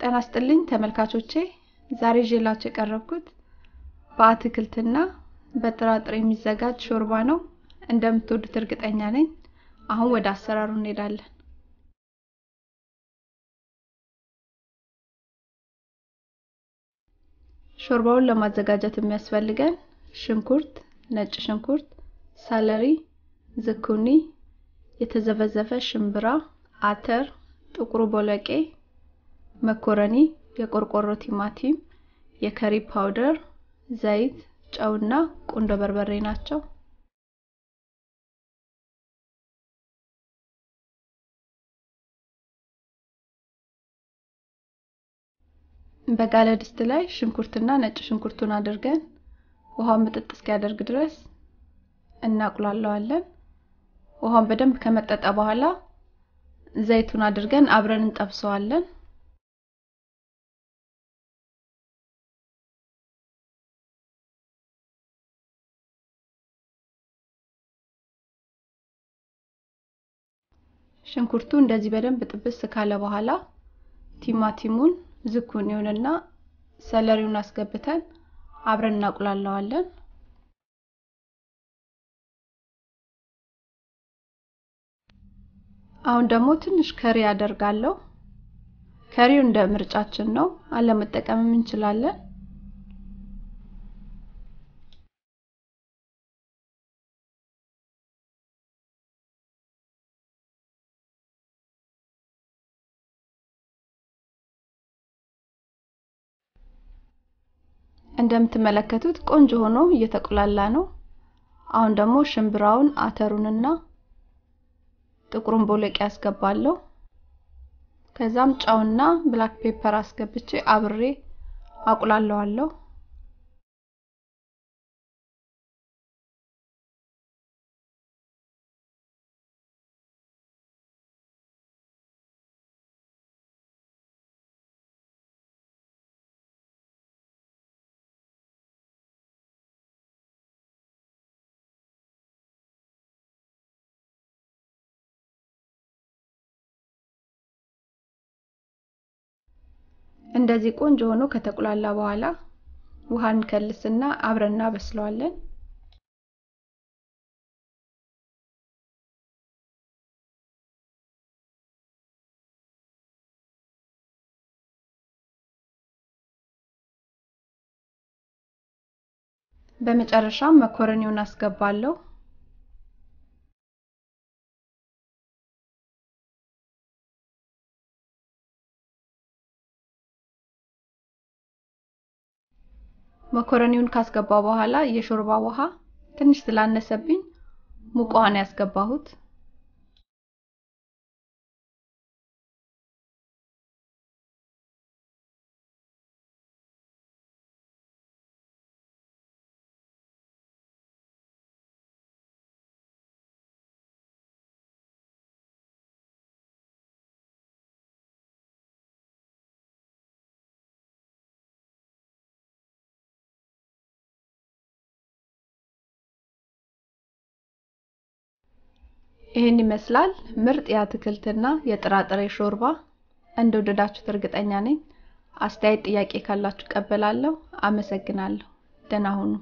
ጤና ይስጥልኝ ተመልካቾቼ ዛሬ ይዤላችሁ የቀረብኩት በአትክልትና በጥራጥሬ የሚዘጋጅ ሾርባ ነው እንደምትወዱት እርግጠኛ ነኝ አሁን ወደ አሰራሩ እንሄዳለን ሾርባውን ለማዘጋጀት የሚያስፈልገን ሽንኩርት ነጭ ሽንኩርት ሰለሪ ዝኩኒ የተዘበዘፈ ሽምብራ አተር ጥቁር ቦለቄ መኮረኒ የቆርቆሮ ቲማቲም የከሪ ፓውደር ዘይት ጨውና ቁንዶ በርበሬ ናቸው በጋለ ድስት ላይ ሽንኩርትና ነጭ ሽንኩርቱን አድርገን ውሃውን መጠጥ እስኪያደርግ ድረስ እናቁላለዋለን ውሃውን በደንብ ከመጠጠ በኋላ ዘይቱን አድርገን አብረን እንጠብሰዋለን ሽንኩርቱ እንደዚህ በደንብ ጥብስ ካለ በኋላ ቲማቲሙን ዝኩኒውንና ሰለሪውን አስገብተን አብረን እናቁላለዋለን አሁን ደግሞ ትንሽ ከሪ አደርጋለሁ ከሪው እንደ ምርጫችን ነው አለመጠቀምም እንችላለን እንደምትመለከቱት ቆንጆ ሆኖ እየተቆላላ ነው አሁን ደግሞ ሽምብራውን አተሩንና ጥቁሩን ቦለቄ አስገባለሁ ከዛም ጫውና ብላክ ፔፐር አስገብቼ አብሬ አቁላለዋለሁ እንደዚህ ቆንጆ ሆኖ ከተቆላላ በኋላ ውሃን ከልስና አብረና በስለዋለን በመጨረሻም መኮረኒውን አስገባለሁ መኮረኒውን ካስገባው በኋላ የሾርባ ውሃ ትንሽ ስላነሰብኝ ሙቅ ውሃን ያስገባሁት ይሄን ይመስላል ምርጥ የአትክልትና የጥራጥሬ ሾርባ እንደወደዳችሁት እርግጠኛ ነኝ አስተያየት ጥያቄ ካላችሁ ቀበላለሁ አመሰግናለሁ ደህና ሁኑ